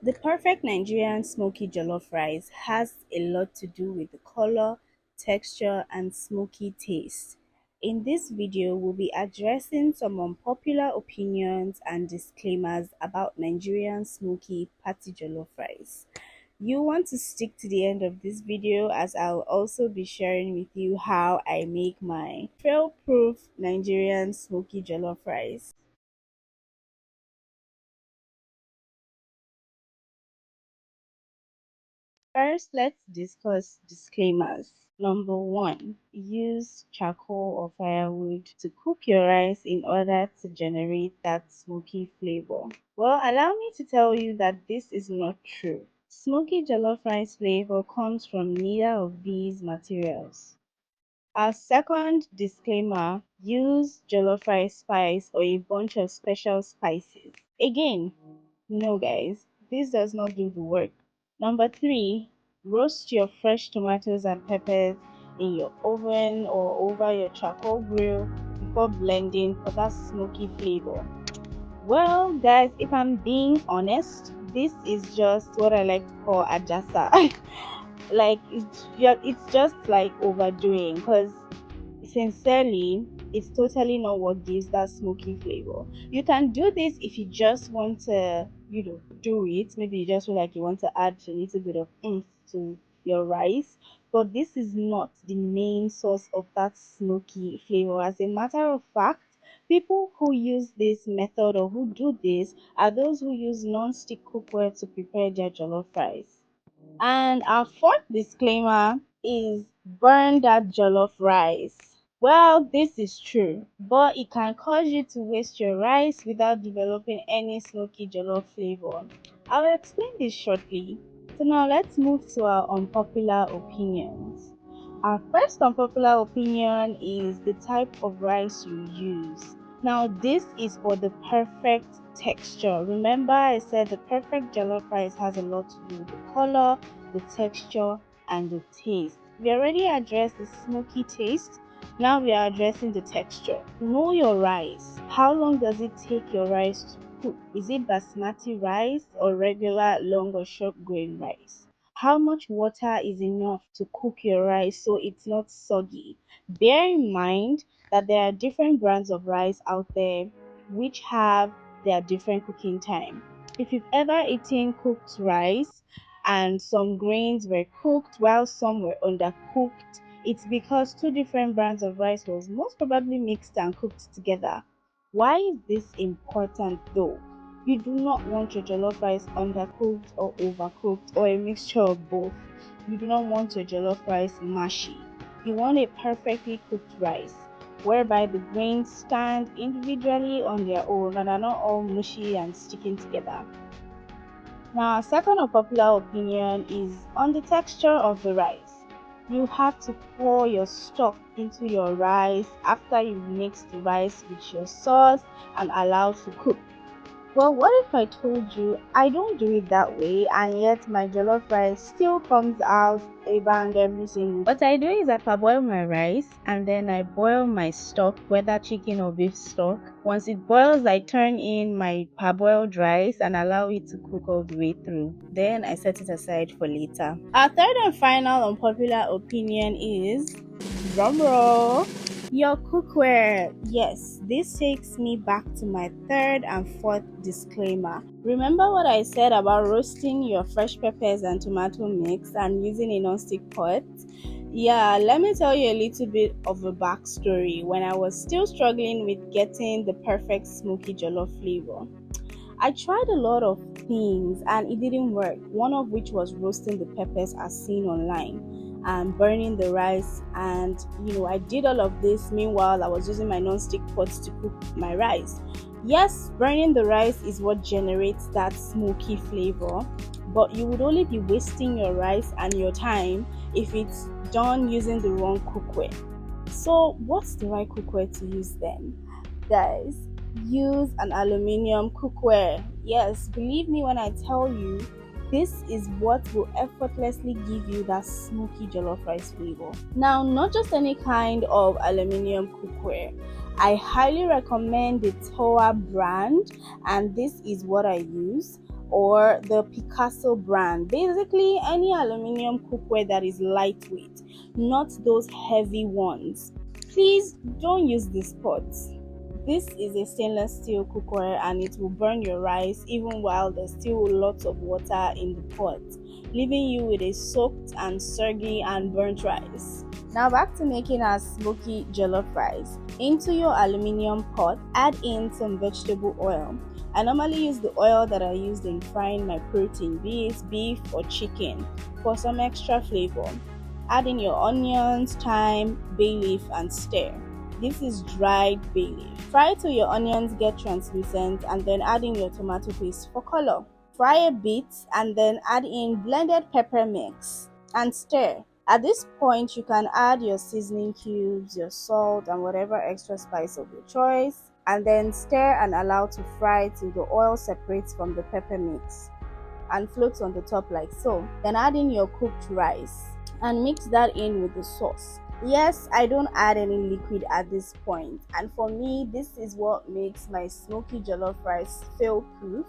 The perfect Nigerian smoky jollof rice has a lot to do with the color, texture, and smoky taste. In this video, we'll be addressing some unpopular opinions and disclaimers about Nigerian smoky patty jollof rice. You want to stick to the end of this video as I'll also be sharing with you how I make my fail-proof Nigerian smoky jollof rice. First, let's discuss disclaimers. Number one, use charcoal or firewood to cook your rice in order to generate that smoky flavor. Well, allow me to tell you that this is not true. Smoky jollof rice flavor comes from neither of these materials. Our second disclaimer, use jollof rice spice or a bunch of special spices. Again, no, guys, this does not do the work. Number three, roast your fresh tomatoes and peppers in your oven or over your charcoal grill before blending for that smoky flavor. Well, guys, if I'm being honest, this is just what I like to call ajasa. Like it's just like overdoing because sincerely it's totally not what gives that smoky flavor. You can do this if you just want to do it. Maybe you just feel like you want to add a little bit of oomph to your rice, but this is not the main source of that smoky flavor. As a matter of fact, people who use this method or who do this are those who use non-stick cookware to prepare their jollof rice. And our fourth disclaimer is burn that jollof rice. Well, this is true, but it can cause you to waste your rice without developing any smoky jollof flavor. I'll explain this shortly. So now let's move to our unpopular opinions. Our first unpopular opinion is the type of rice you use. Now, this is for the perfect texture. Remember, I said the perfect jollof rice has a lot to do with the color, the texture, and the taste. We already addressed the smoky taste. Now we are addressing the texture. Know your rice. How long does it take your rice to cook? Is it basmati rice or regular long or short grain rice? How much water is enough to cook your rice so it's not soggy? Bear in mind that there are different brands of rice out there which have their different cooking time. If you've ever eaten cooked rice and some grains were cooked while some were undercooked, it's because two different brands of rice was most probably mixed and cooked together. Why is this important though? You do not want your jollof rice undercooked or overcooked or a mixture of both. You do not want your jollof rice mushy. You want a perfectly cooked rice whereby the grains stand individually on their own and are not all mushy and sticking together. Now, our second unpopular opinion is on the texture of the rice. You have to pour your stock into your rice after you mix the rice with your sauce and allow to cook. Well, what if I told you I don't do it that way and yet my jollof rice still comes out a bang every single. What I do is I parboil my rice and then I boil my stock, whether chicken or beef stock. Once it boils, I turn in my parboiled rice and allow it to cook all the way through. Then I set it aside for later. Our third and final unpopular opinion is drumroll. Your cookware. Yes, this takes me back to my third and fourth disclaimer. Remember what I said about roasting your fresh peppers and tomato mix and using a non-stick pot? Yeah, let me tell you a little bit of a backstory when I was still struggling with getting the perfect smoky jollof flavor. I tried a lot of things and it didn't work, one of which was roasting the peppers as seen online and burning the rice. And I did all of this meanwhile I was using my non-stick pots to cook my rice. Yes, burning the rice is what generates that smoky flavor, but you would only be wasting your rice and your time if it's done using the wrong cookware. So what's the right cookware to use then? Guys, use an aluminium cookware. Yes, believe me when I tell you, this is what will effortlessly give you that smoky jollof rice flavor. Now, not just any kind of aluminium cookware. I highly recommend the Toa brand, and this is what I use. or the Picasso brand. Basically, any aluminium cookware that is lightweight, not those heavy ones. Please don't use this pot. This is a stainless steel cookware and it will burn your rice even while there's still lots of water in the pot, leaving you with a soaked and soggy and burnt rice. Now back to making our smoky jollof rice. Into your aluminium pot, add in some vegetable oil. I normally use the oil that I used in frying my protein, be it beef or chicken, for some extra flavor. Add in your onions, thyme, bay leaf and stir. This is dried bay leaf. Fry till your onions get translucent and then add in your tomato paste for color. Fry a bit and then add in blended pepper mix and stir. At this point, you can add your seasoning cubes, your salt, and whatever extra spice of your choice, and then stir and allow to fry till the oil separates from the pepper mix and floats on the top like so. Then add in your cooked rice and mix that in with the sauce. Yes, I don't add any liquid at this point, and for me, this is what makes my smoky jollof rice fail proof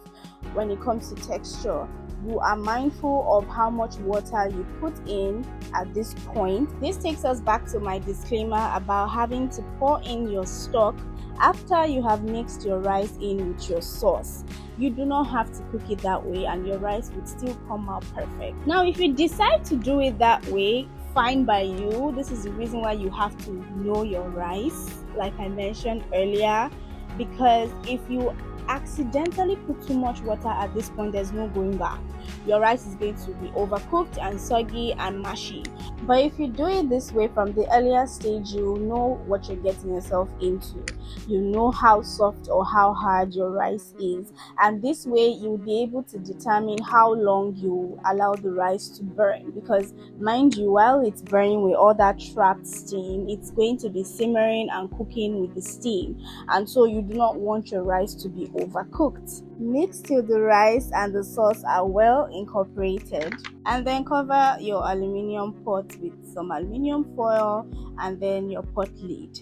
when it comes to texture. You are mindful of how much water you put in at this point. This takes us back to my disclaimer about having to pour in your stock after you have mixed your rice in with your sauce. You do not have to cook it that way and your rice would still come out perfect. Now, if you decide to do it that way, fine by you. This is the reason why you have to know your rice, like I mentioned earlier, because if you accidentally put too much water at this point, there's no going back. Your rice is going to be overcooked and soggy and mushy. But if you do it this way from the earlier stage, you know what you're getting yourself into. You know how soft or how hard your rice is, and this way you'll be able to determine how long you allow the rice to burn, because mind you, while it's burning with all that trapped steam, it's going to be simmering and cooking with the steam, and so you do not want your rice to be overcooked. Mix till the rice and the sauce are well incorporated, and then cover your aluminium pot with some aluminium foil and then your pot lid.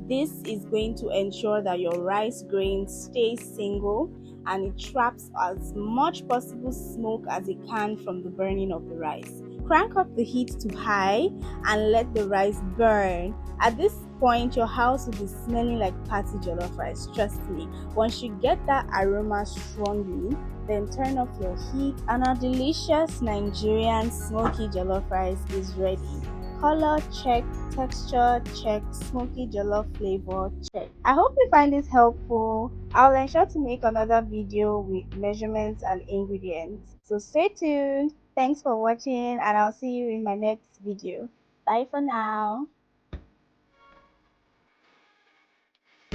This is going to ensure that your rice grains stay single and it traps as much possible smoke as it can from the burning of the rice. Crank up the heat to high and let the rice burn. At this point, your house will be smelling like party jollof rice, trust me. Once you get that aroma strongly, then turn off your heat and our delicious Nigerian smoky jollof rice is ready. Color check, texture check, smoky jollof flavor check. I hope you find this helpful. I'll ensure to make another video with measurements and ingredients. So stay tuned. Thanks for watching and I'll see you in my next video. Bye for now.